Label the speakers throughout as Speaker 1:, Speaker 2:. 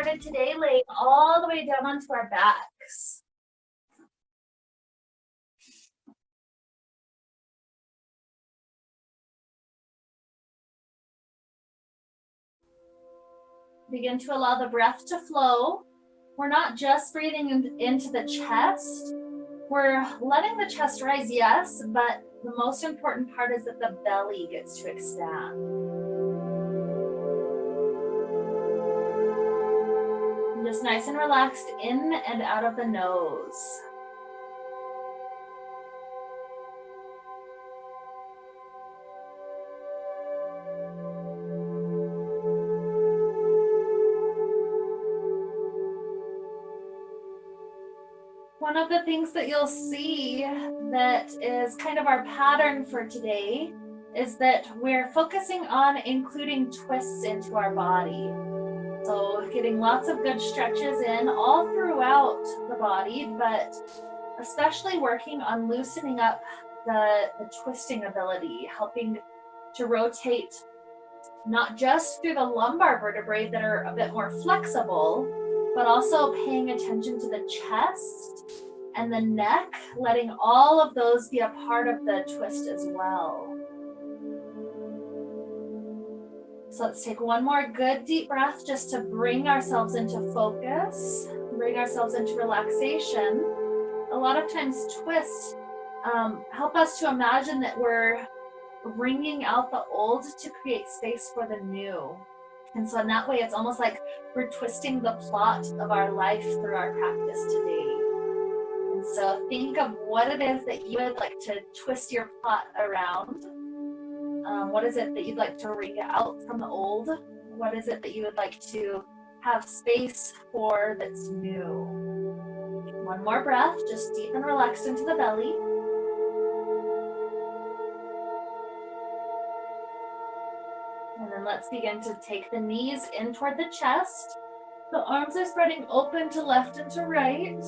Speaker 1: started today, laying all the way down onto our backs. Begin to allow the breath to flow. We're not just breathing into the chest. We're letting the chest rise, yes, but the most important part is that the belly gets to expand. And just nice and relaxed in and out of the nose. One of the things that you'll see that is kind of our pattern for today is that we're focusing on including twists into our body. So getting lots of good stretches in all throughout the body, but especially working on loosening up the twisting ability, helping to rotate not just through the lumbar vertebrae that are a bit more flexible, but also paying attention to the chest and the neck, letting all of those be a part of the twist as well. So let's take one more good deep breath just to bring ourselves into focus, bring ourselves into relaxation. A lot of times twists help us to imagine that we're wringing out the old to create space for the new. And so in that way, it's almost like we're twisting the plot of our life through our practice today. And so think of what it is that you would like to twist your plot around. What is it that you'd like to wring out from the old? What is it that you would like to have space for that's new? One more breath, just deep and relaxed into the belly. And then let's begin to take the knees in toward the chest. The arms are spreading open to left and to right.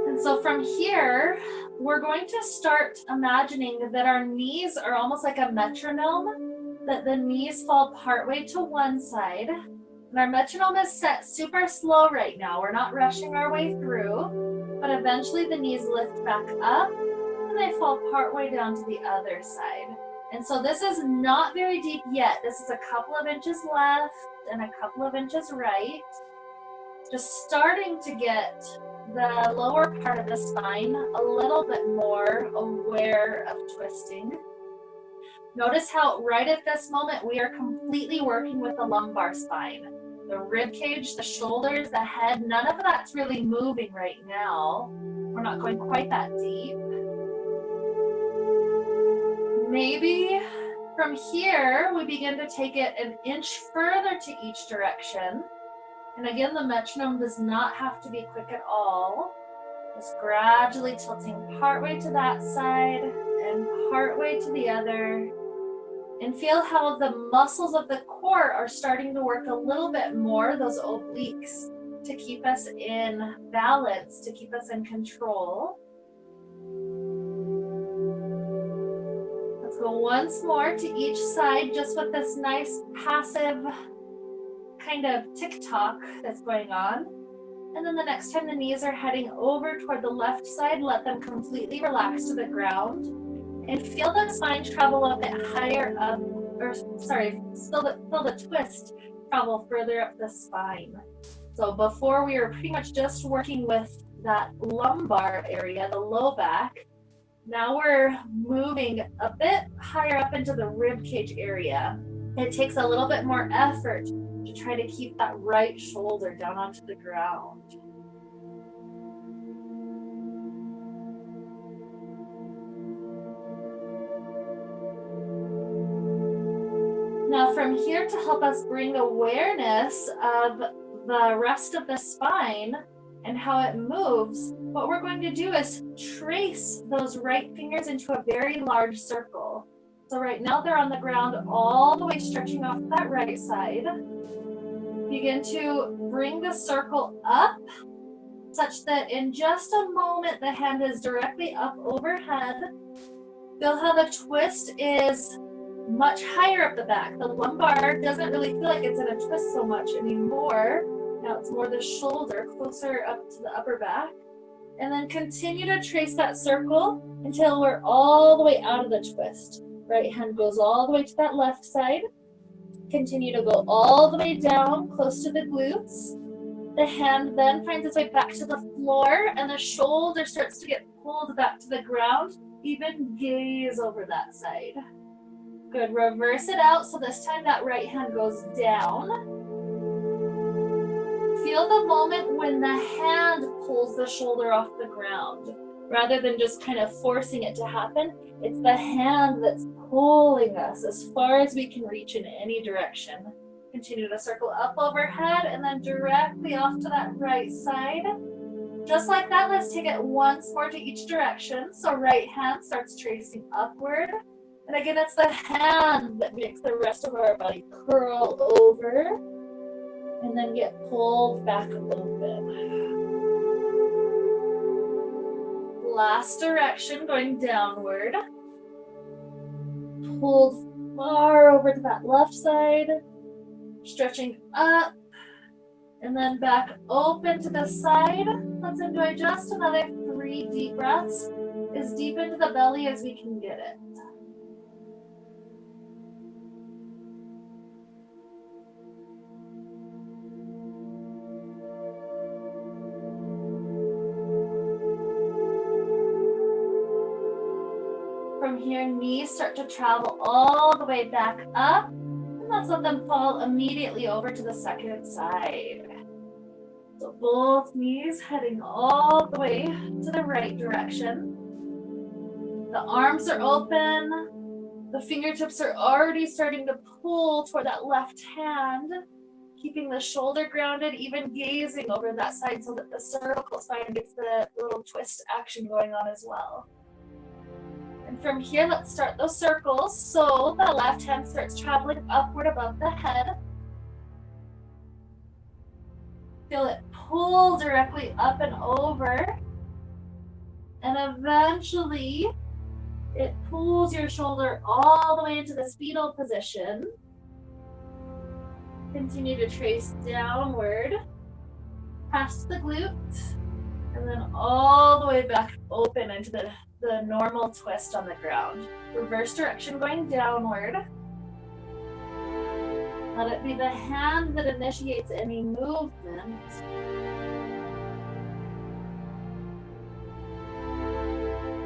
Speaker 1: And so from here, we're going to start imagining that our knees are almost like a metronome, that the knees fall partway to one side. And our metronome is set super slow right now. We're not rushing our way through, but eventually the knees lift back up and they fall partway down to the other side. And so this is not very deep yet. This is a couple of inches left and a couple of inches right. Just starting to get the lower part of the spine a little bit more aware of twisting. Notice how right at this moment we are completely working with the lumbar spine. The rib cage, the shoulders, the head, none of that's really moving right now. We're not going quite that deep. Maybe from here, we begin to take it an inch further to each direction. And again, the metronome does not have to be quick at all. Just gradually tilting partway to that side and partway to the other. And feel how the muscles of the core are starting to work a little bit more, those obliques, to keep us in balance, to keep us in control. Go once more to each side, just with this nice passive kind of tick-tock that's going on. And then the next time the knees are heading over toward the left side, let them completely relax to the ground. And feel the spine travel a bit higher up, feel the twist travel further up the spine. So before we were pretty much just working with that lumbar area, the low back. Now we're moving a bit higher up into the rib cage area. It takes a little bit more effort to try to keep that right shoulder down onto the ground. Now from here, to help us bring awareness of the rest of the spine and how it moves, what we're going to do is trace those right fingers into a very large circle. So right now they're on the ground all the way stretching off that right side. Begin to bring the circle up such that in just a moment the hand is directly up overhead. Feel how the twist is much higher up the back. The lumbar doesn't really feel like it's in a twist so much anymore. Now it's more the shoulder, closer up to the upper back. And then continue to trace that circle until we're all the way out of the twist. Right hand goes all the way to that left side. Continue to go all the way down, close to the glutes. The hand then finds its way back to the floor, and the shoulder starts to get pulled back to the ground. Even gaze over that side. Good, reverse it out. So this time that right hand goes down. Feel the moment when the hand pulls the shoulder off the ground. Rather than just kind of forcing it to happen, it's the hand that's pulling us as far as we can reach in any direction. Continue to circle up overhead and then directly off to that right side. Just like that, let's take it once more to each direction. So right hand starts tracing upward. And again, it's the hand that makes the rest of our body curl over and then get pulled back open. Last direction, going downward. Pulled far over to that left side. Stretching up and then back open to the side. Let's enjoy just another 3 deep breaths, as deep into the belly as we can get it. From here, knees start to travel all the way back up. Let's let them fall immediately over to the second side. So both knees heading all the way to the right direction. The arms are open. The fingertips are already starting to pull toward that left hand, keeping the shoulder grounded, even gazing over that side so that the cervical spine gets the little twist action going on as well. And from here, let's start those circles. So the left hand starts traveling upward above the head. Feel it pull directly up and over. And eventually, it pulls your shoulder all the way into the fetal position. Continue to trace downward, past the glute, and then all the way back open into the normal twist on the ground. Reverse direction going downward. Let it be the hand that initiates any movement.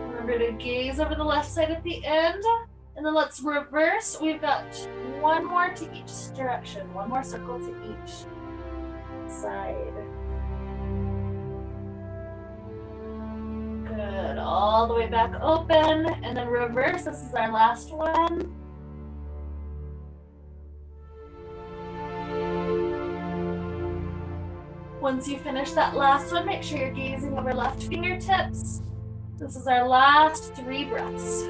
Speaker 1: Remember to gaze over the left side at the end. And then let's reverse. We've got one more to each direction. One more circle to each side. Good, all the way back open, and then reverse. This is our last one. Once you finish that last one, make sure you're gazing over left fingertips. This is our last 3 breaths.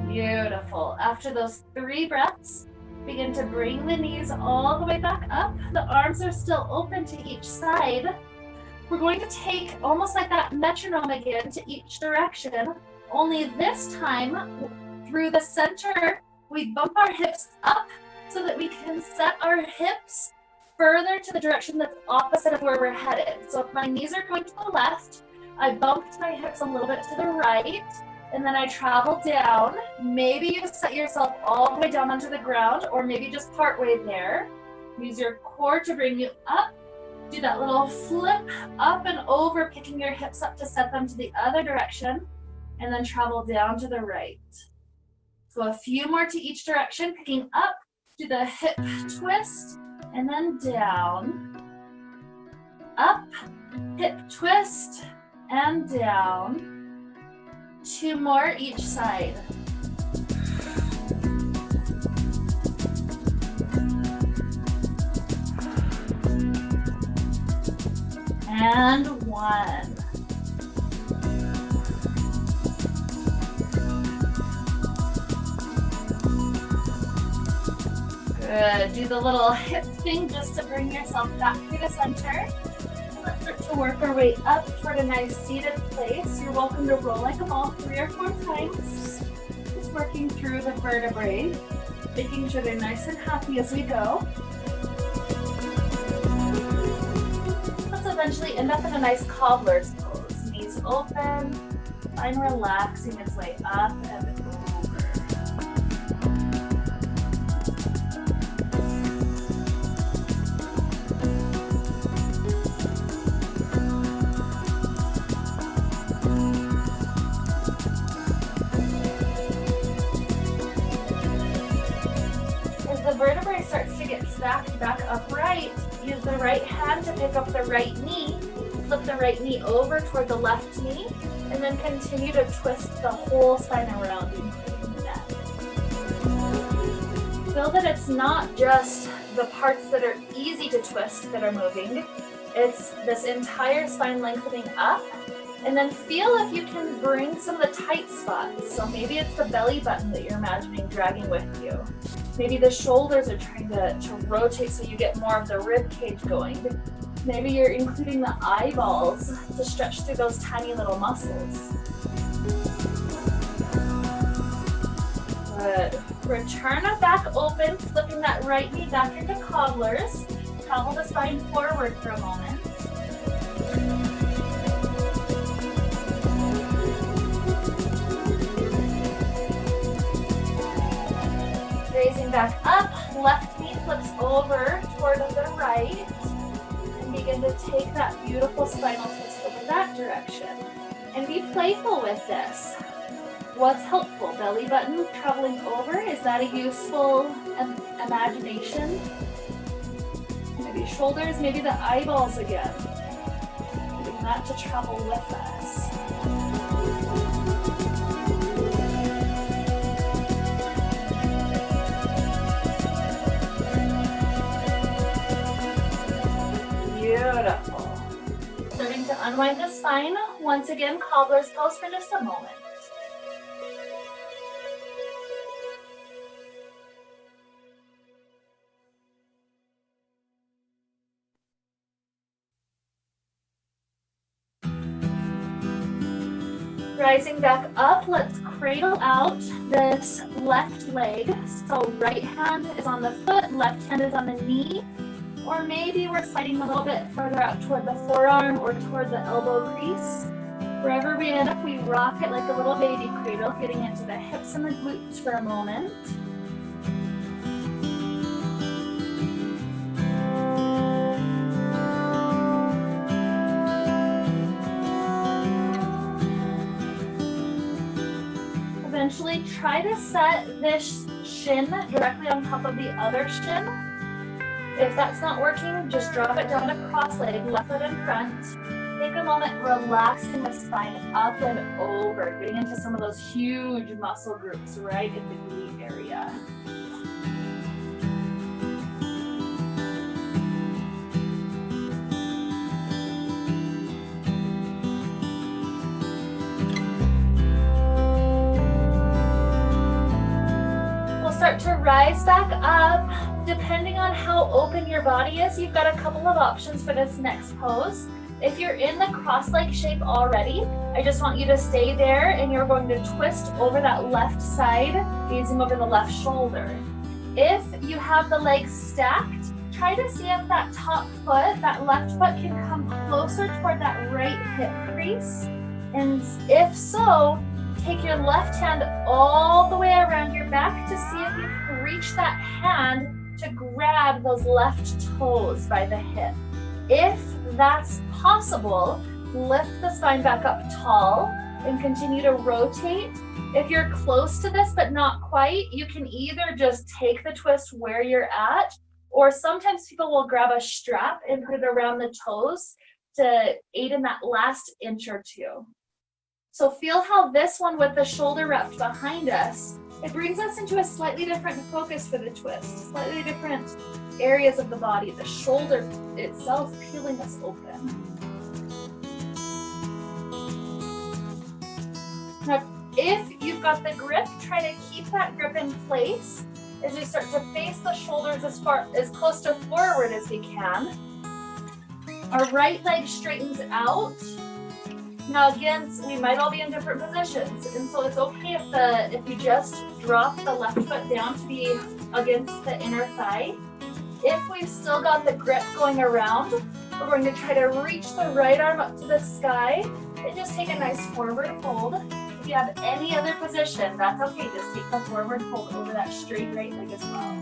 Speaker 1: Beautiful. After those 3 breaths, begin to bring the knees all the way back up. The arms are still open to each side. We're going to take almost like that metronome again to each direction, only this time through the center, we bump our hips up so that we can set our hips further to the direction that's opposite of where we're headed. So if my knees are going to the left, I bumped my hips a little bit to the right, and then I travel down. Maybe you set yourself all the way down onto the ground, or maybe just partway there. Use your core to bring you up. Do that little flip up and over, picking your hips up to set them to the other direction, and then travel down to the right. So a few more to each direction, picking up, do the hip twist, and then down, up, hip twist, and down. 2 more each side. And 1. Good. Do the little hip thing just to bring yourself back to the center. Let's start to work our way up toward a nice seated place. You're welcome to roll like a ball 3 or 4 times. Just working through the vertebrae, making sure they're nice and happy as we go. Let's eventually end up in a nice cobbler's pose. Knees open, spine relaxing its way up and over. The vertebrae starts to get stacked back upright. Use the right hand to pick up the right knee. Flip the right knee over toward the left knee, and then continue to twist the whole spine around, including the neck. Feel that it's not just the parts that are easy to twist that are moving. It's this entire spine lengthening up. And then feel if you can bring some of the tight spots. So maybe it's the belly button that you're imagining dragging with you. Maybe the shoulders are trying to rotate so you get more of the rib cage going. Maybe you're including the eyeballs to stretch through those tiny little muscles. Good. Return it back open, flipping that right knee back into cobblers. Travel the spine forward for a moment. Raising back up, left knee flips over toward the right, and begin to take that beautiful spinal twist over that direction. And be playful with this. What's helpful? Belly button traveling over, is that a useful imagination? Maybe shoulders, maybe the eyeballs again. Getting that to travel with us. Beautiful. Starting to unwind the spine. Once again, cobbler's pose for just a moment. Rising back up, let's cradle out this left leg. So right hand is on the foot, left hand is on the knee. Or maybe we're sliding a little bit further out toward the forearm or toward the elbow crease. Wherever we end up, we rock it like a little baby cradle, getting into the hips and the glutes for a moment. Eventually, try to set this shin directly on top of the other shin. If that's not working, just drop it down to cross leg, left foot in front. Take a moment, relaxing the spine up and over, getting into some of those huge muscle groups right in the glute area. We'll start to rise back up. Depending on how open your body is, you've got a couple of options for this next pose. If you're in the cross-leg shape already, I just want you to stay there and you're going to twist over that left side, gazing over the left shoulder. If you have the legs stacked, try to see if that top foot, that left foot can come closer toward that right hip crease. And if so, take your left hand all the way around your back to see if you can reach that hand to grab those left toes by the hip. If that's possible, lift the spine back up tall and continue to rotate. If you're close to this but not quite, you can either just take the twist where you're at, or sometimes people will grab a strap and put it around the toes to aid in that last inch or two. So feel how this one with the shoulder wrapped behind us, it brings us into a slightly different focus for the twist, slightly different areas of the body, the shoulder itself peeling us open. Now, if you've got the grip, try to keep that grip in place. is we start to face the shoulders as close to forward as we can. Our right leg straightens out. Now again, we might all be in different positions, and so it's okay if you just drop the left foot down to be against the inner thigh. If we've still got the grip going around, we're going to try to reach the right arm up to the sky and just take a nice forward fold. If you have any other position, that's okay. Just take the forward fold over that straight right leg as well.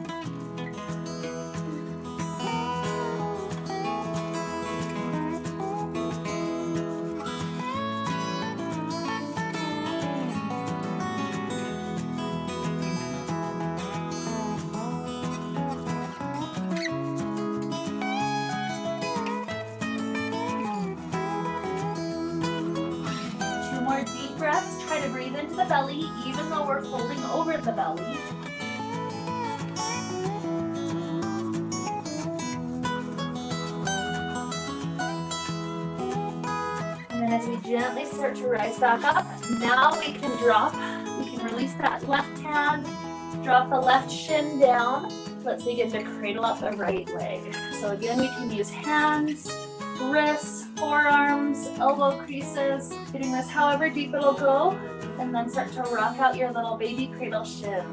Speaker 1: 2 more deep breaths. Try to breathe into the belly, even though we're folding over the belly. And then as we gently start to rise back up, now we can drop. We can release that left hand, drop the left shin down. Let's begin to cradle up the right leg. So again, we can use hands, wrists, forearms, elbow creases, hitting this however deep it'll go, and then start to rock out your little baby cradle shin.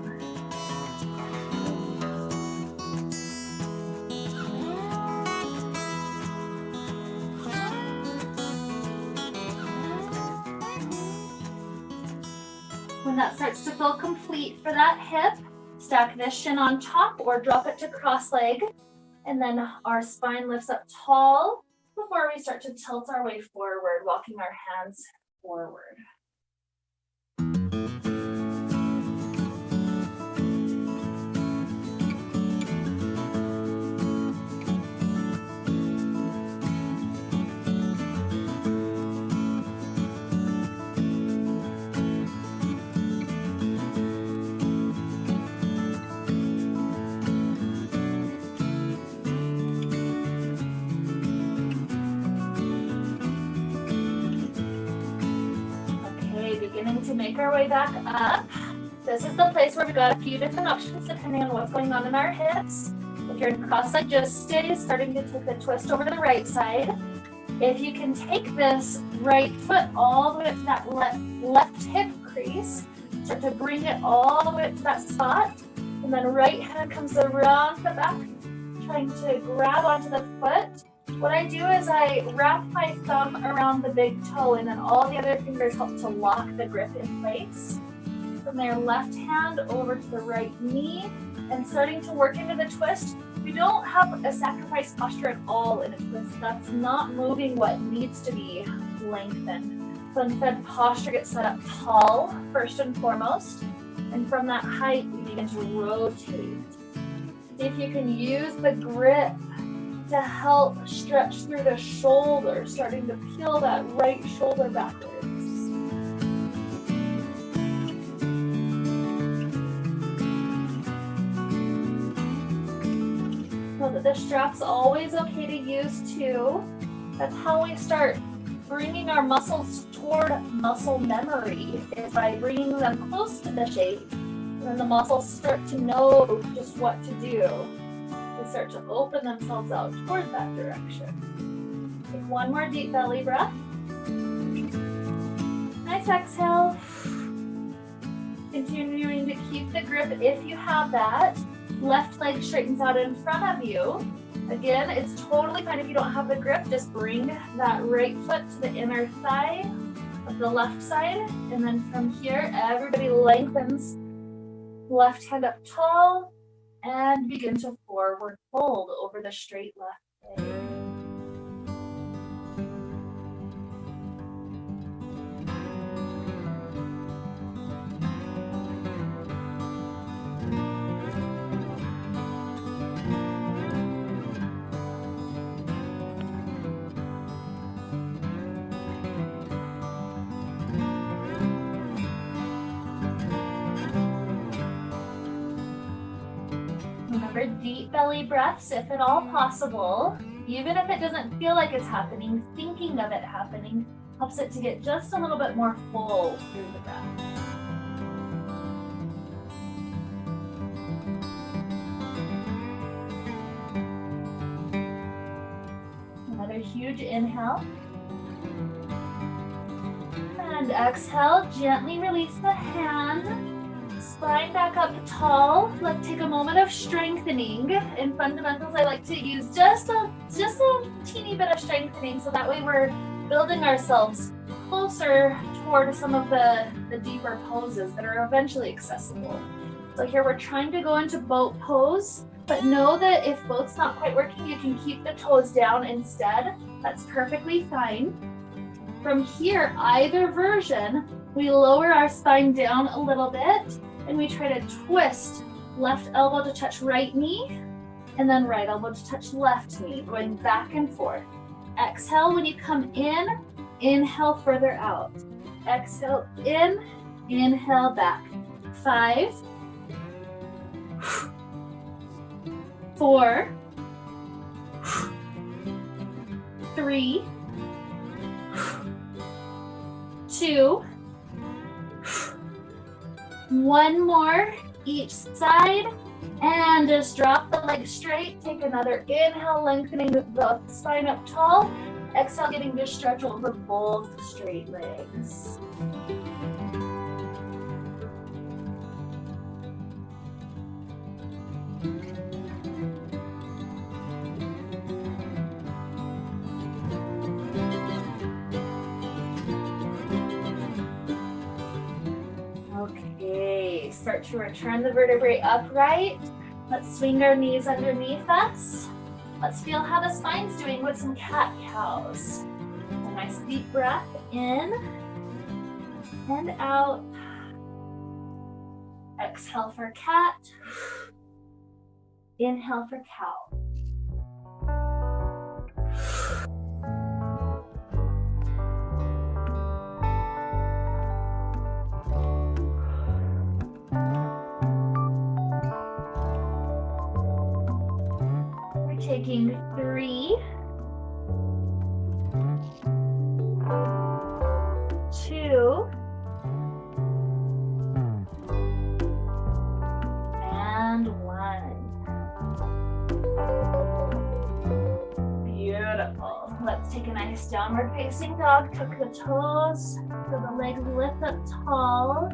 Speaker 1: When that starts to feel complete for that hip, stack this shin on top or drop it to cross leg, and then our spine lifts up tall before we start to tilt our way forward, walking our hands forward. Beginning to make our way back up. This is the place where we've got a few different options depending on what's going on in our hips. If you're in cross leg, just stay, starting to take the twist over to the right side. If you can take this right foot all the way up to that left hip crease, start to bring it all the way up to that spot, and then right hand comes around the back, trying to grab onto the foot. What I do is I wrap my thumb around the big toe, and then all the other fingers help to lock the grip in place. From there, left hand over to the right knee, and starting to work into the twist. We don't have a sacrifice posture at all in a twist. That's not moving what needs to be lengthened. So instead, posture gets set up tall, first and foremost. And from that height, we begin to rotate. See if you can use the grip to help stretch through the shoulder, starting to peel that right shoulder backwards. Know that the strap's always okay to use too. That's how we start bringing our muscles toward muscle memory, is by bringing them close to the shape, and then the muscles start to know just what to do. They start to open themselves out toward that direction. Take one more deep belly breath. Nice exhale. Continuing to keep the grip if you have that. Left leg straightens out in front of you. Again, it's totally fine if you don't have the grip. Just bring that right foot to the inner thigh of the left side. And then from here, everybody lengthens. Left hand up tall. And begin to forward fold over the straight left leg. Remember, deep belly breaths, if at all possible. Even if it doesn't feel like it's happening, thinking of it happening helps it to get just a little bit more full through the breath. huge inhale. And exhale, gently release the hand. Spine back up tall. Let's take a moment of strengthening. In fundamentals, I like to use just a teeny bit of strengthening, so that way we're building ourselves closer toward some of the deeper poses that are eventually accessible. So here we're trying to go into boat pose, but know that if boat's not quite working, you can keep the toes down instead. That's perfectly fine. From here, either version, we lower our spine down a little bit and we try to twist left elbow to touch right knee and then right elbow to touch left knee, going back and forth. Exhale when you come in, inhale further out. Exhale in, inhale back. 5, 4, 3, 2, 1 more each side, and just drop the legs straight. Take another inhale, lengthening the spine up tall. Exhale, getting to stretch over both straight legs. Okay, start to return the vertebrae upright. Let's swing our knees underneath us. Let's feel how the spine's doing with some cat-cows. A nice deep breath in and out. Exhale for cat. Inhale for cow. Taking 3, 2, and 1. Beautiful. Let's take a nice downward facing dog. Tuck the toes, so the legs lift up tall.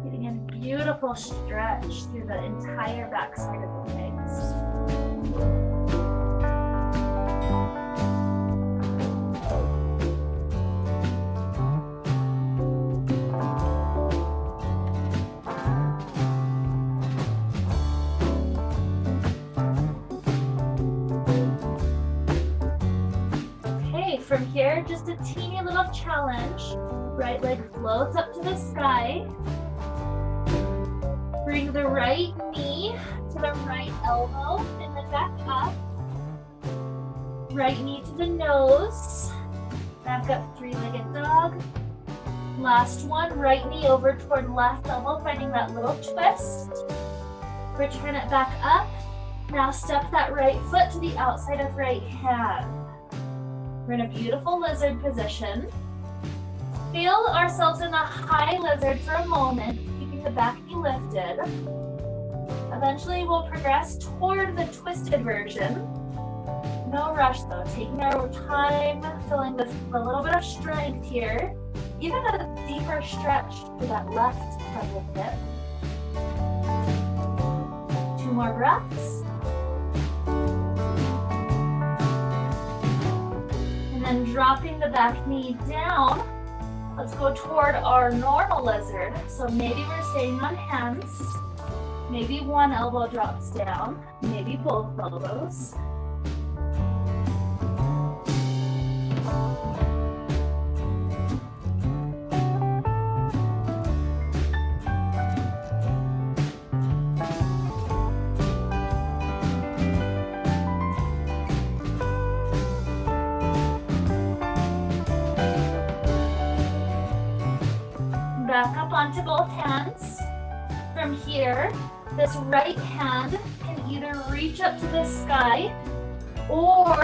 Speaker 1: Getting a beautiful stretch through the entire backside of the legs. Okay, from here, just a teeny little challenge. Right leg floats up to the sky. Bring the right knee to the right elbow and then back up. Right knee to the nose. Back up, three-legged dog. Last one, right knee over toward left elbow, finding that little twist. Return it back up. Now step that right foot to the outside of right hand. We're in a beautiful lizard position. Feel ourselves in the high lizard for a moment, keeping the back knee lifted. Eventually we'll progress toward the twisted version. No rush though, taking our time, feeling with a little bit of strength here. Even a deeper stretch to that left pelvic hip. 2 more breaths. And then dropping the back knee down, let's go toward our normal lizard. So maybe we're staying on hands. Maybe one elbow drops down, maybe both elbows. Back up onto both hands. From here, this right hand can either reach up to the sky or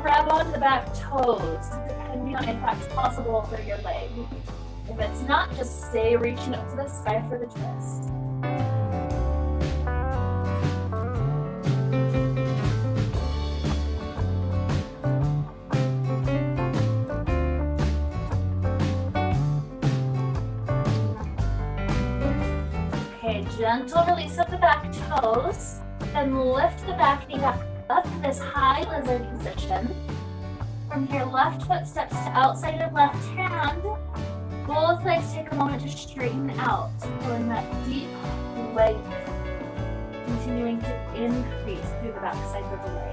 Speaker 1: grab onto the back toes, depending on if that's possible for your leg. If it's not, just stay reaching up to the sky for the twist. Okay, gentle release of the back toes. Then lift the back knee back up to this high lizard position. From here, left foot steps to outside of left hand. Both legs take a moment to straighten out, pulling that deep leg, continuing to increase through the back side of the legs.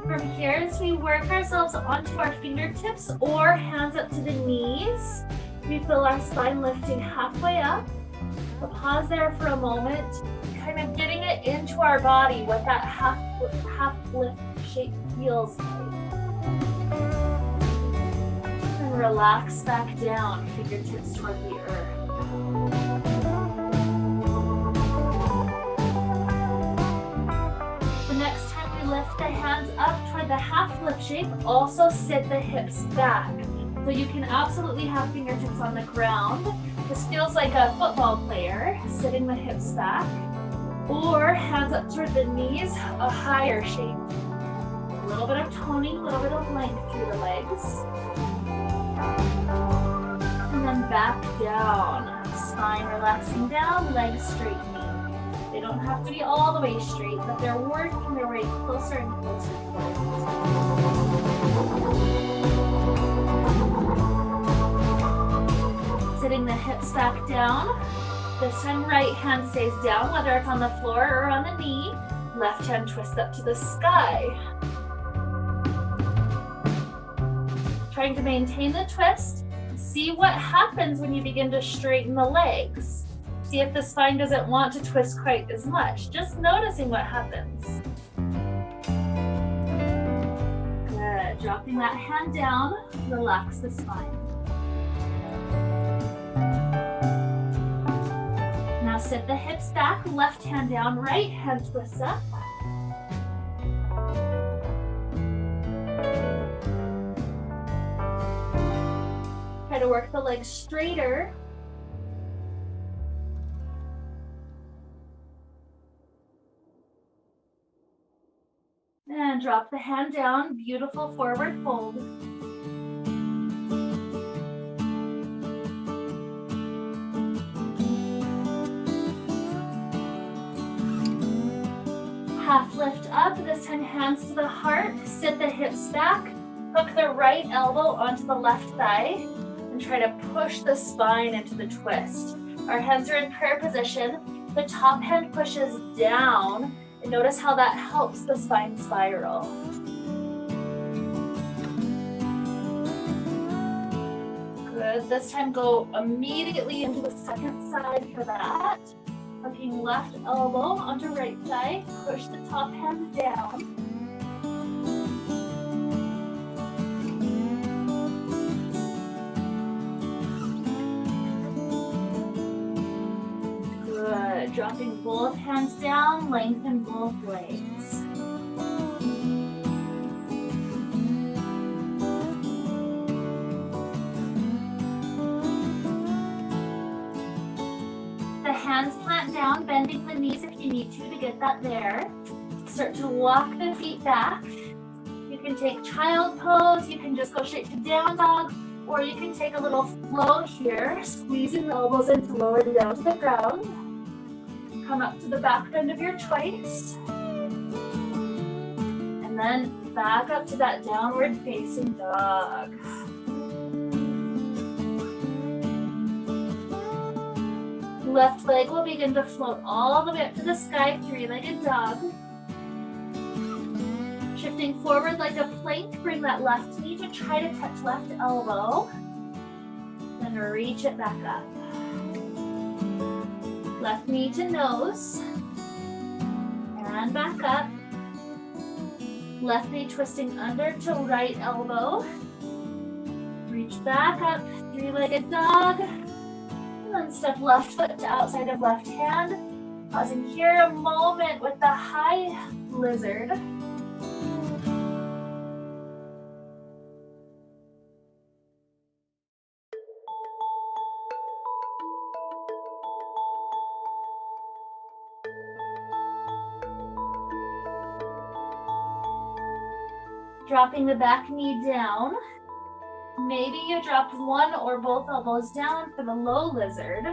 Speaker 1: From here, as we work ourselves onto our fingertips or hands up to the knees, we feel our spine lifting halfway up. So pause there for a moment, kind of getting it into our body, what that half lift shape feels like. And relax back down, fingertips toward the earth. The next time we lift the hands up toward the half lift shape, also sit the hips back. So you can absolutely have fingertips on the ground. This feels like a football player, sitting the hips back. Or hands up toward the knees, a higher shape. A little bit of toning, a little bit of length through the legs. And then back down. Spine relaxing down, legs straightening. They don't have to be all the way straight, but they're working their way closer and closer towards. Sitting the hips back down. This time right hand stays down, whether it's on the floor or on the knee. Left hand twists up to the sky. Trying to maintain the twist. See what happens when you begin to straighten the legs. See if the spine doesn't want to twist quite as much. Just noticing what happens. Good. Dropping that hand down. Relax the spine. Now sit the hips back, left hand down, right hand twists up. Try to work the legs straighter. And drop the hand down, beautiful forward fold. Half lift up, this time hands to the heart, sit the hips back, hook the right elbow onto the left thigh, and try to push the spine into the twist. Our hands are in prayer position, the top hand pushes down, and notice how that helps the spine spiral. Good, this time go immediately into the second side for that. Hooking left elbow onto right thigh, push the top hand down. Good, dropping both hands down, lengthen both legs. Hands plant down, bending the knees if you need to get that there. Start to walk the feet back. You can take child pose, you can just go straight to down dog, or you can take a little flow here, squeezing the elbows in to lower down to the ground. Come up to the back bend of your choice. And then back up to that downward facing dog. Left leg will begin to float all the way up to the sky, three-legged dog. Shifting forward like a plank, bring that left knee to try to touch left elbow. Then reach it back up. Left knee to nose. And back up. Left knee twisting under to right elbow. Reach back up, three-legged dog. And step left foot to outside of left hand. Pausing here a moment with the high lizard. Dropping the back knee down. Maybe you dropped one or both elbows down for the low lizard.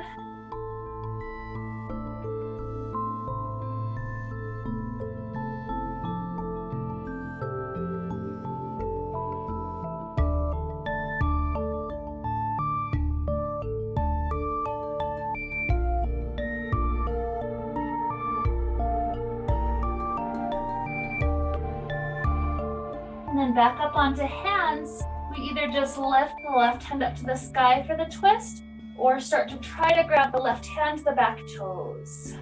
Speaker 1: And then back up onto hands. We either just lift the left hand up to the sky for the twist, or start to try to grab the left hand to the back toes.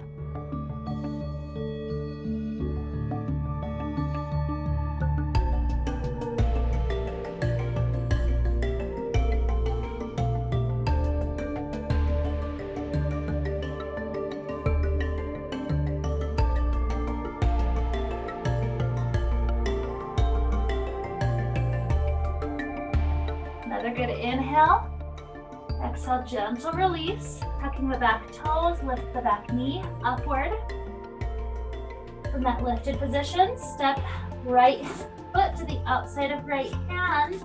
Speaker 1: Another good inhale. Exhale, gentle release. Tucking the back toes, lift the back knee upward. From that lifted position, step right foot to the outside of right hand.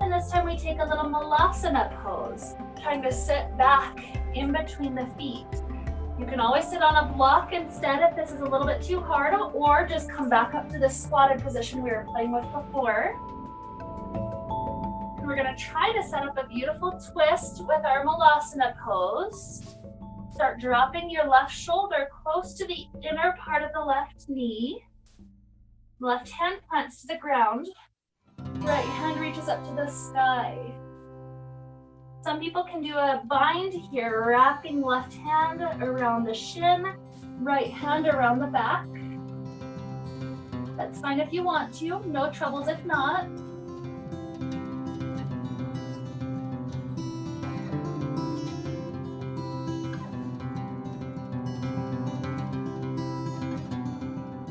Speaker 1: And this time we take a little malasana pose, trying to sit back in between the feet. You can always sit on a block instead if this is a little bit too hard, or just come back up to the squatted position we were playing with before. We're gonna try to set up a beautiful twist with our malasana pose. Start dropping your left shoulder close to the inner part of the left knee. Left hand plants to the ground. Right hand reaches up to the sky. Some people can do a bind here, wrapping left hand around the shin, right hand around the back. That's fine if you want to, no troubles if not.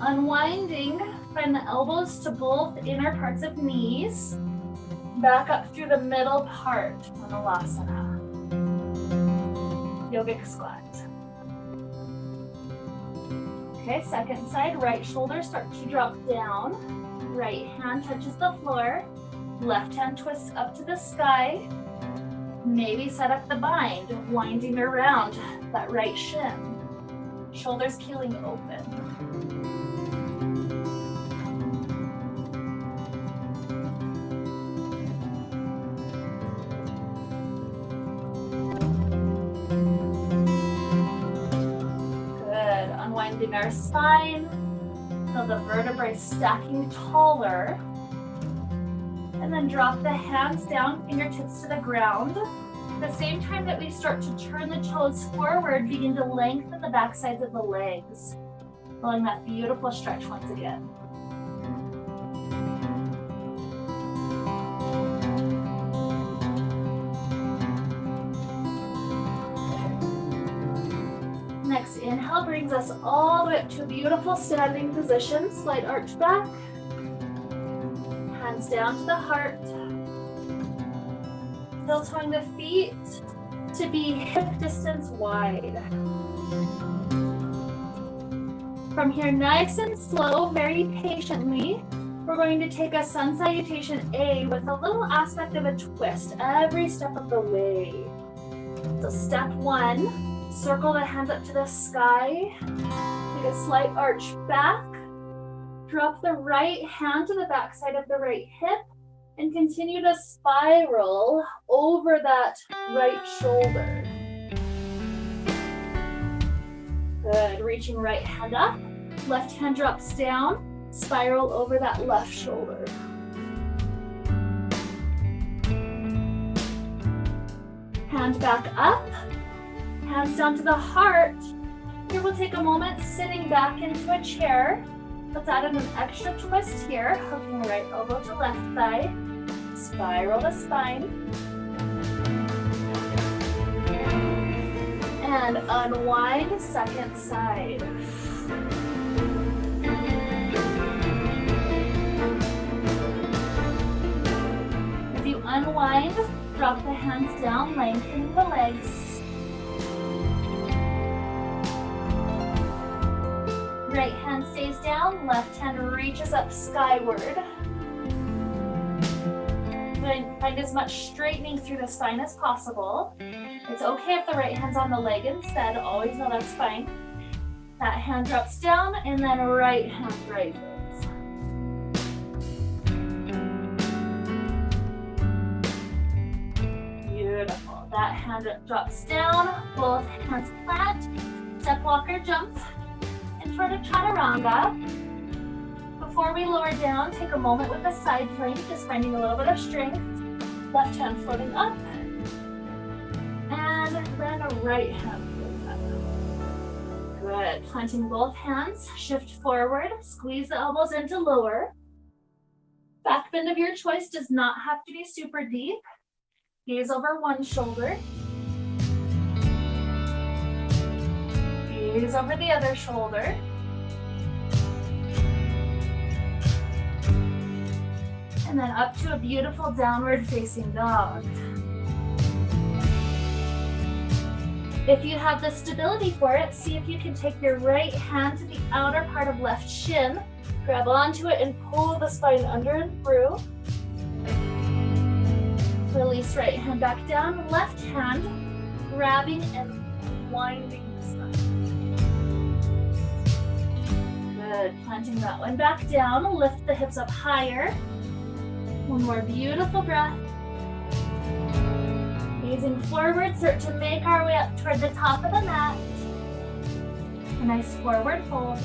Speaker 1: Unwinding, find the elbows to both inner parts of knees. Back up through the middle part on Malasana. Yogic squat. Okay, second side, right shoulder start to drop down. Right hand touches the floor. Left hand twists up to the sky. Maybe set up the bind, winding around that right shin. Shoulders keeling open. Unwinding our spine, feel the vertebrae stacking taller, and then drop the hands down, fingertips to the ground. At the same time that we start to turn the toes forward, begin to lengthen the back sides of the legs, feeling that beautiful stretch once again. Next inhale brings us all the way up to a beautiful standing position. Slight arch back. Hands down to the heart. Still towing the feet to be hip distance wide. From here, nice and slow, very patiently, we're going to take a sun salutation A with a little aspect of a twist every step of the way. So step one. Circle the hands up to the sky, take a slight arch back, drop the right hand to the back side of the right hip, and continue to spiral over that right shoulder. Good, reaching right hand up, left hand drops down, spiral over that left shoulder. Hand back up. Hands down to the heart. Here we'll take a moment sitting back into a chair. Let's add in an extra twist here, hooking right elbow to left thigh. Spiral the spine. And unwind second side. As you unwind, drop the hands down, lengthening the legs. Right hand stays down, left hand reaches up skyward. Find as much straightening through the spine as possible. It's okay if the right hand's on the leg instead. Always know that's fine. That hand drops down and then right hand raises. Beautiful. That hand drops down, both hands flat. Step walker jump in front of chaturanga. Before we lower down, take a moment with the side plank, just finding a little bit of strength. Left hand floating up. And then a right hand floating up. Good. Planting both hands, shift forward, squeeze the elbows into lower. Back bend of your choice does not have to be super deep. Gaze over one shoulder. Gaze over the other shoulder. And then up to a beautiful downward facing dog. If you have the stability for it, see if you can take your right hand to the outer part of left shin, grab onto it and pull the spine under and through. Release right hand back down, left hand grabbing and winding the spine. Good, planting that one back down, lift the hips up higher. One more beautiful breath. Gazing forward, start to make our way up toward the top of the mat. A nice forward fold.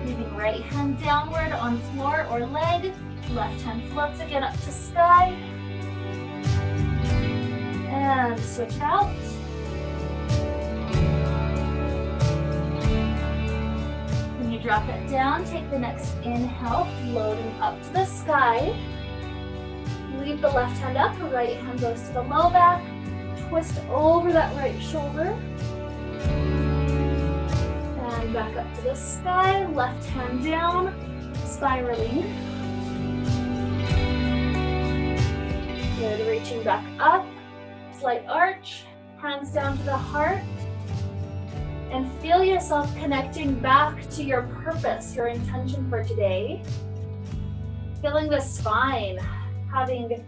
Speaker 1: Leaving right hand downward on floor or leg. Left hand floats again up to sky. And switch out. When you drop it down, take the next inhale, floating up to the sky. Leave the left hand up, right hand goes to the low back. Twist over that right shoulder. And back up to the sky, left hand down, spiraling. Good, reaching back up, slight arch, hands down to the heart. And feel yourself connecting back to your purpose, your intention for today. Feeling the spine, having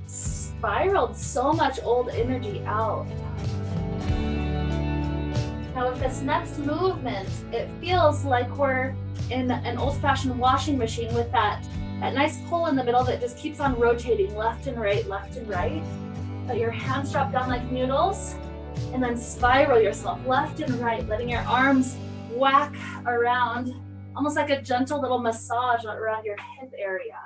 Speaker 1: spiraled so much old energy out. Now with this next movement, it feels like we're in an old-fashioned washing machine with that nice pull in the middle that just keeps on rotating left and right, left and right. Let your hands drop down like noodles and then spiral yourself left and right, letting your arms whack around, almost like a gentle little massage around your hip area.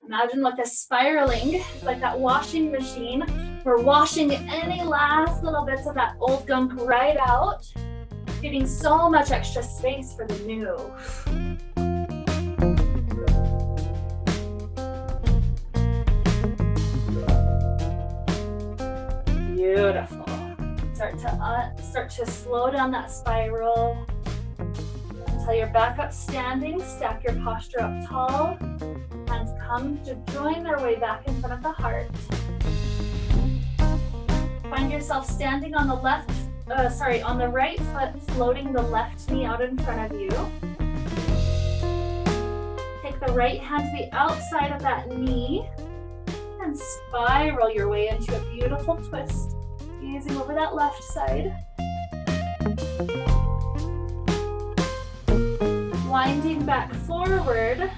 Speaker 1: Imagine with this spiraling, like that washing machine, we're washing any last little bits of that old gunk right out, giving so much extra space for the new. Beautiful. Start to slow down that spiral until you're back up standing. Stack your posture up tall. Hands come to join their way back in front of the heart. Find yourself standing on the on the right foot, floating the left knee out in front of you. Take the right hand to the outside of that knee and spiral your way into a beautiful twist, gazing over that left side. Winding back forward,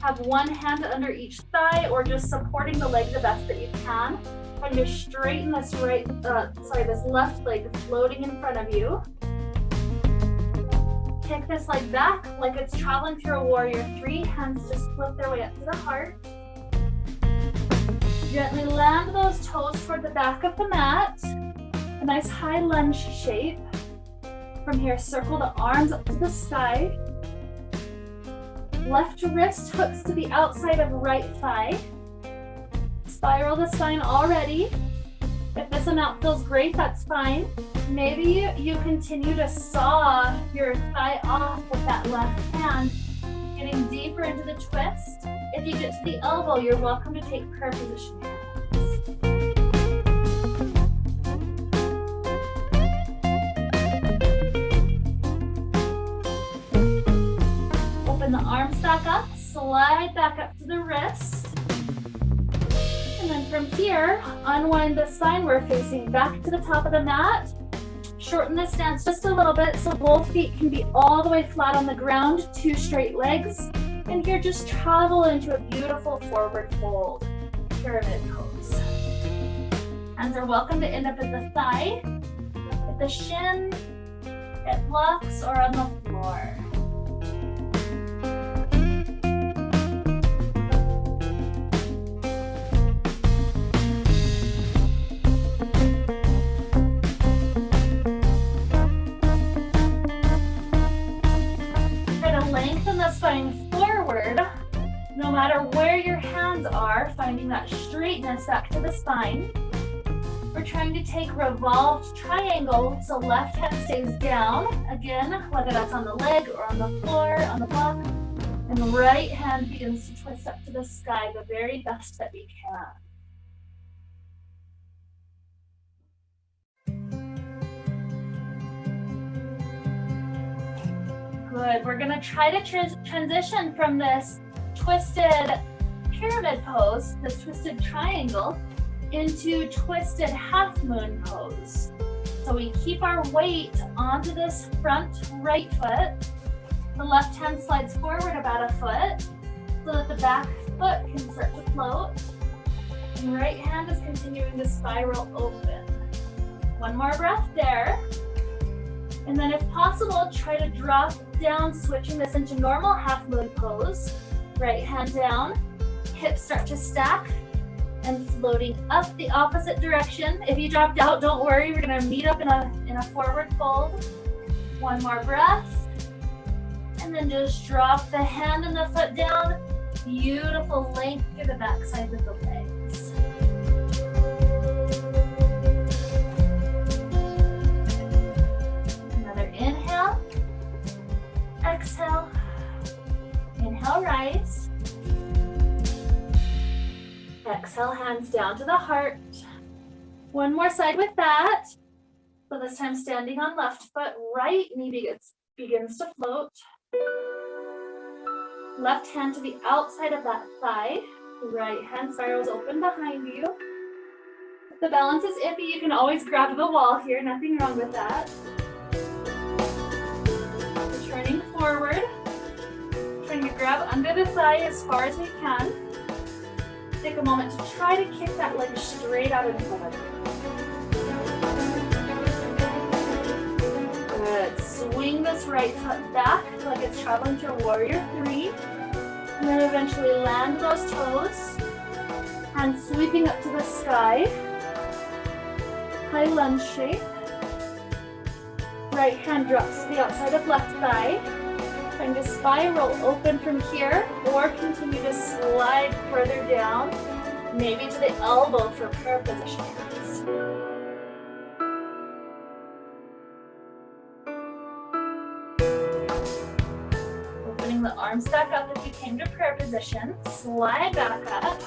Speaker 1: have one hand under each thigh or just supporting the leg the best that you can. Trying to straighten this this left leg floating in front of you. Kick this leg back like it's traveling through a warrior three. Hands just flip their way up to the heart. Gently land those toes toward the back of the mat. A nice high lunge shape. From here, circle the arms up to the sky. Left wrist hooks to the outside of right thigh. Spiral the spine already. If this amount feels great, that's fine. Maybe you continue to saw your thigh off with that left hand, getting deeper into the twist. If you get to the elbow, you're welcome to take prayer position hands. Open the arms back up, slide back up to the wrist. And then from here, unwind the spine. We're facing back to the top of the mat. Shorten the stance just a little bit so both feet can be all the way flat on the ground, 2 straight legs. And here, just travel into a beautiful forward fold, pyramid pose. Hands are welcome to end up at the thigh, at the shin, at blocks, or on the floor. Lengthen the spine forward, no matter where your hands are, finding that straightness back to the spine. We're trying to take revolved triangle, so left hand stays down, again, whether that's on the leg or on the floor, on the block, and the right hand begins to twist up to the sky the very best that we can. Good. We're going to try to transition from this twisted pyramid pose, this twisted triangle, into twisted half moon pose. So we keep our weight onto this front right foot. The left hand slides forward about a foot so that the back foot can start to float. And right hand is continuing to spiral open. One more breath there. And then if possible, try to drop down, switching this into normal half moon pose. Right hand down, hips start to stack, and floating up the opposite direction. If you dropped out, don't worry, we're gonna meet up in a forward fold. One more breath. And then just drop the hand and the foot down. Beautiful length through the back side of the legs. Inhale, exhale, inhale, rise. Exhale, hands down to the heart. One more side with that. So this time standing on left foot, right knee begins to float. Left hand to the outside of that thigh. Right hand spirals open behind you. If the balance is iffy, you can always grab the wall here, nothing wrong with that. Turning forward, trying to grab under the thigh as far as we can. Take a moment to try to kick that leg straight out in front of you. Good. Swing this right foot back like it's traveling to warrior 3. And then eventually land those toes. Hands sweeping up to the sky. High lunge shape. Right hand drops to the outside of left thigh. Trying to spiral open from here, or continue to slide further down, maybe to the elbow for prayer position. Opening the arms back up if you came to prayer position. Slide back up.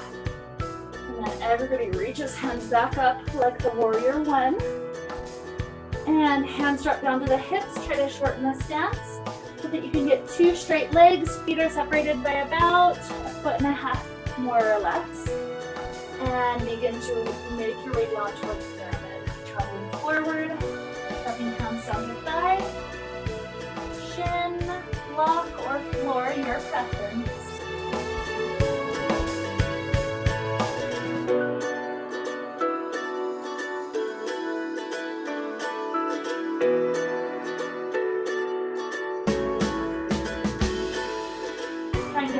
Speaker 1: And then everybody reaches hands back up like the warrior 1. And hands drop down to the hips. Try to shorten the stance so that you can get 2 straight legs. Feet are separated by about 1.5 feet, more or less. And begin to make your way down towards the pyramid. Traveling forward, stepping hands down the thigh, shin, block, or floor, your preference.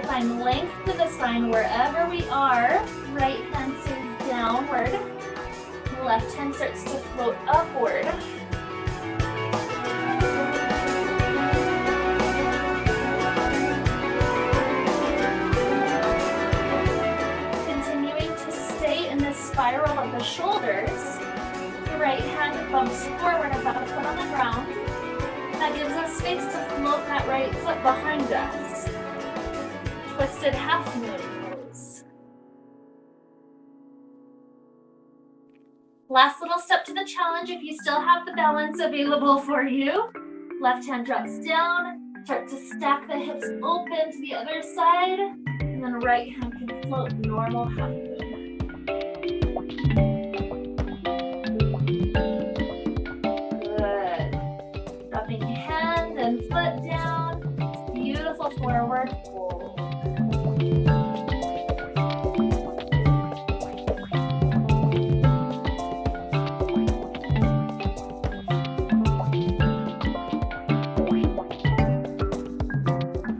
Speaker 1: Find length to the spine wherever we are. Right hand stays downward. Left hand starts to float upward. Continuing to stay in this spiral of the shoulders. The right hand bumps forward about a foot on the ground. That gives us space to float that right foot behind us. Twisted half moon pose. Last little step to the challenge if you still have the balance available for you. Left hand drops down. Start to stack the hips open to the other side. And then right hand can float normal half moon. Good. Dropping hand and foot down. Beautiful forward fold.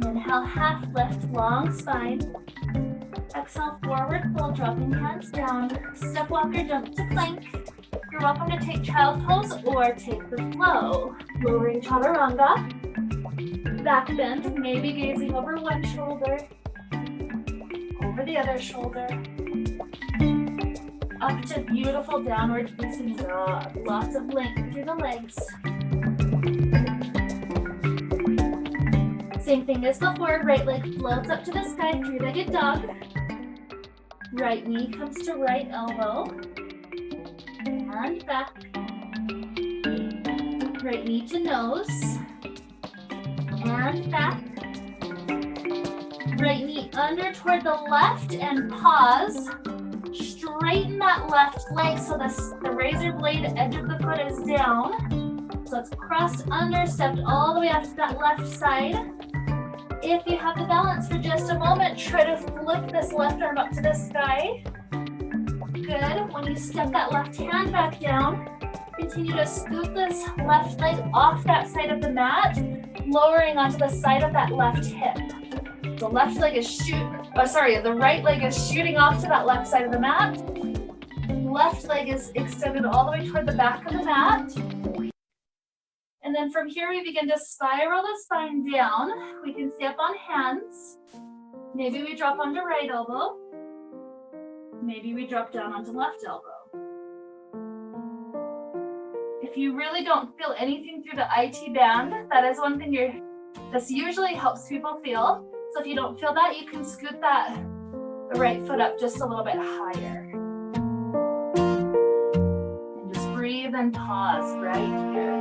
Speaker 1: Inhale, half lift, long spine. Exhale, forward fold, dropping hands down. Step walker, jump to plank. You're welcome to take child pose or take the flow. Lowering chaturanga. Back bend, maybe gazing over one shoulder, over the other shoulder. Up to beautiful downward facing dog. Lots of length through the legs. Same thing as before, right leg floats up to the sky, three-legged dog. Right knee comes to right elbow. And back. Right knee to nose. And back. Right knee under toward the left and pause. Straighten that left leg so the razor blade edge of the foot is down. So it's crossed under, stepped all the way up to that left side. If you have the balance for just a moment, try to flip this left arm up to the sky. Good. When you step that left hand back down, continue to scoop this left leg off that side of the mat, lowering onto the side of that left hip. The left leg is the right leg is shooting off to that left side of the mat. Left leg is extended all the way toward the back of the mat. And then from here, we begin to spiral the spine down. We can stay up on hands. Maybe we drop onto right elbow. Maybe we drop down onto left elbow. If you really don't feel anything through the IT band, that is one thing this usually helps people feel. So if you don't feel that, you can scoot the right foot up just a little bit higher. And just breathe and pause right here.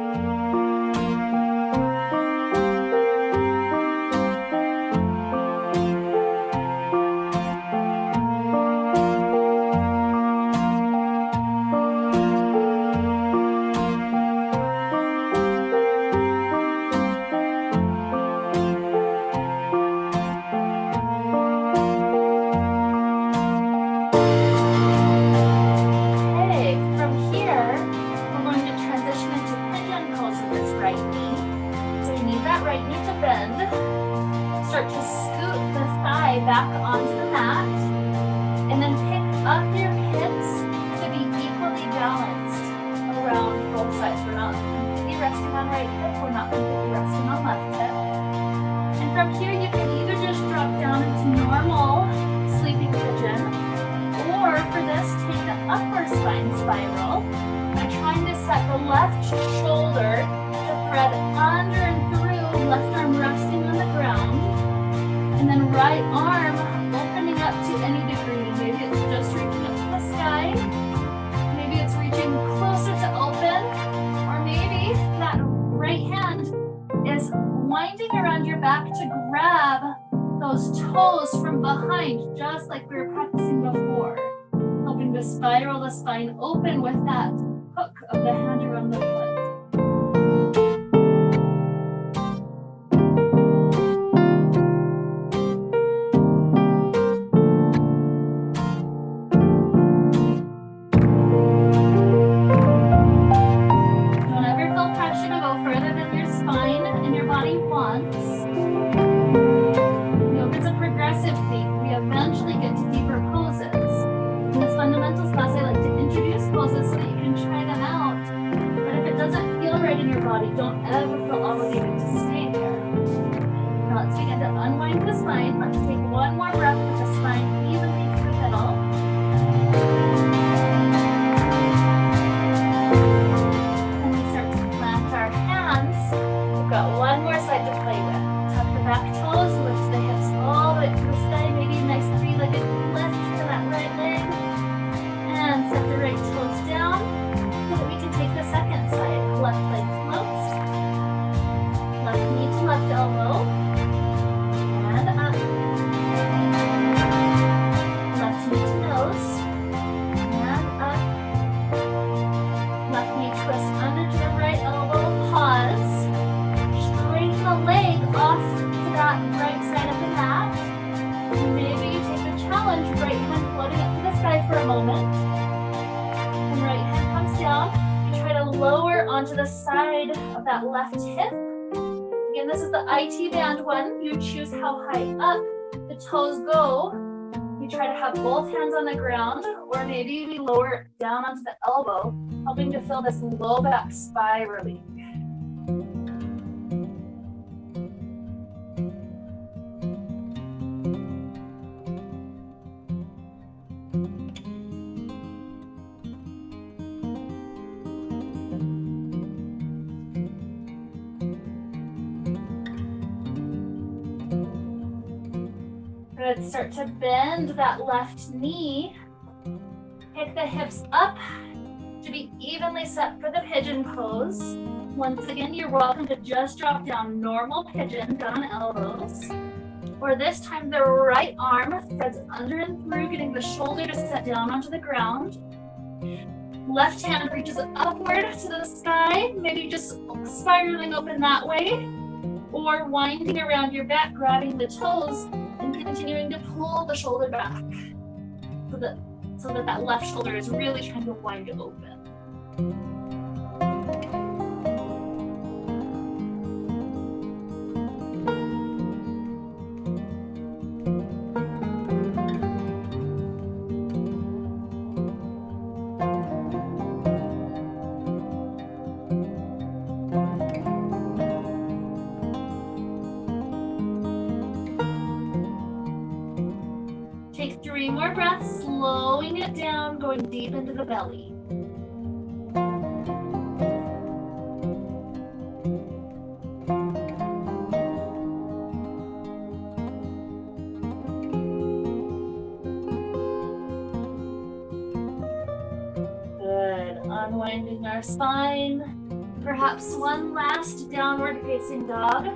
Speaker 1: Spiral the spine open with that hook of the hand around the foot. Don't ever feel pressure to go further than your spine and your body wants. Yoga is a progressive thing. We eventually get to deeper poses. Fundamentals class, I like to introduce poses so that you can try them out. But if it doesn't feel right in your body, don't ever feel obligated to stay there. Now let's begin to unwind the spine. Let's take one more breath with the spine evenly through the middle. And we start to plant our hands. We've got one more side to play with. Tuck the back toes, lift the hips all the way to the sky. Maybe a nice three-legged lift to that right leg. And set the right toes down so that we can take the second side. Left leg floats. Left knee to left elbow. And up. of that left hip. Again, this is the IT band one. You choose how high up the toes go. You try to have both hands on the ground, or maybe we lower it down onto the elbow, helping to feel this low back spiraling. Good. Start to bend that left knee. Pick the hips up to be evenly set for the pigeon pose. Once again, you're welcome to just drop down normal pigeon, down on elbows. Or this time, the right arm threads under and through, getting the shoulder to set down onto the ground. Left hand reaches upward to the sky, maybe just spiraling open that way, or winding around your back, grabbing the toes, and continuing to pull the shoulder back so that left shoulder is really trying to wind open. Take 3 more breaths, slowing it down, going deep into the belly. Good. Unwinding our spine. Perhaps one last downward facing dog.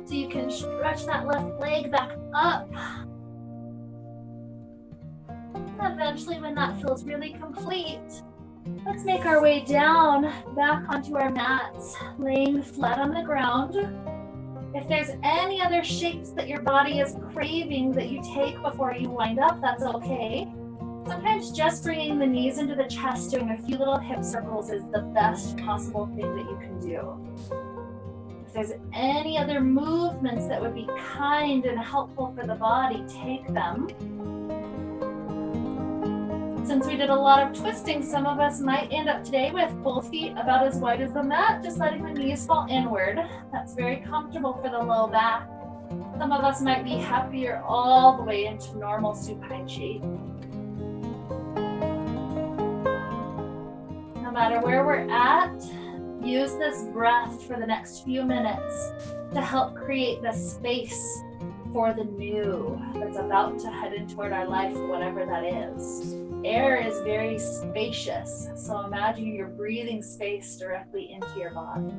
Speaker 1: So you can stretch that left leg back up. Eventually, when that feels really complete, let's make our way down back onto our mats, laying flat on the ground. If there's any other shapes that your body is craving that you take before you wind up, that's okay. Sometimes just bringing the knees into the chest, doing a few little hip circles is the best possible thing that you can do. If there's any other movements that would be kind and helpful for the body, take them. Since we did a lot of twisting, some of us might end up today with both feet about as wide as the mat, just letting the knees fall inward. That's very comfortable for the low back. Some of us might be happier all the way into normal supine shape. No matter where we're at, use this breath for the next few minutes to help create the space for the new that's about to head in toward our life, whatever that is. Air is very spacious, so imagine you're breathing space directly into your body.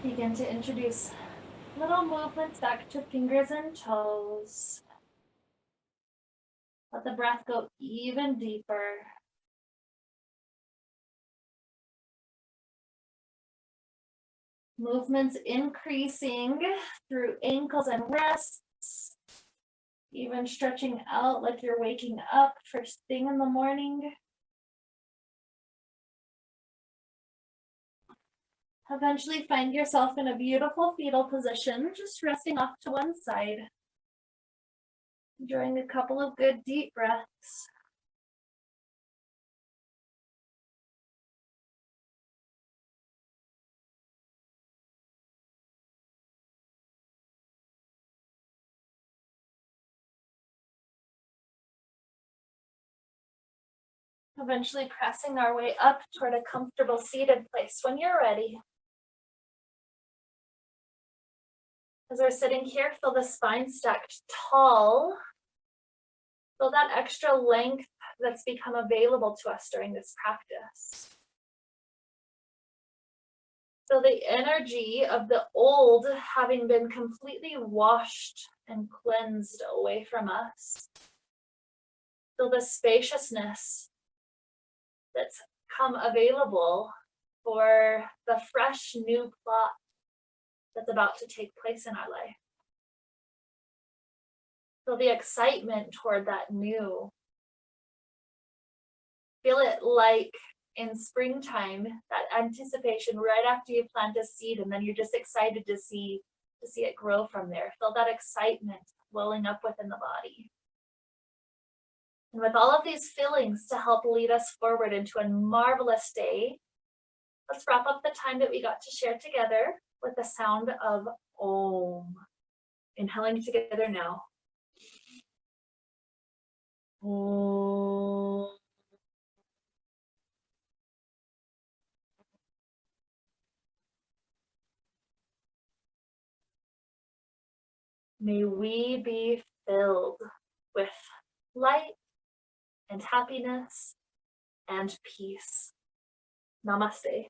Speaker 1: Begin to introduce little movements back to fingers and toes. Let the breath go even deeper. Movements increasing through ankles and wrists, even stretching out like you're waking up first thing in the morning. Eventually find yourself in a beautiful fetal position, just resting off to one side. Enjoying a couple of good deep breaths. Eventually pressing our way up toward a comfortable seated place when you're ready. As we're sitting here, feel the spine stacked tall. Feel that extra length that's become available to us during this practice. Feel the energy of the old having been completely washed and cleansed away from us. Feel the spaciousness that's come available for the fresh new plot that's about to take place in our life. Feel the excitement toward that new. Feel it like in springtime, that anticipation right after you plant a seed, and then you're just excited to see it grow from there. Feel that excitement welling up within the body. And with all of these feelings to help lead us forward into a marvelous day, let's wrap up the time that we got to share together with the sound of Om. Inhaling together now. Om. May we be filled with light and happiness and peace. Namaste.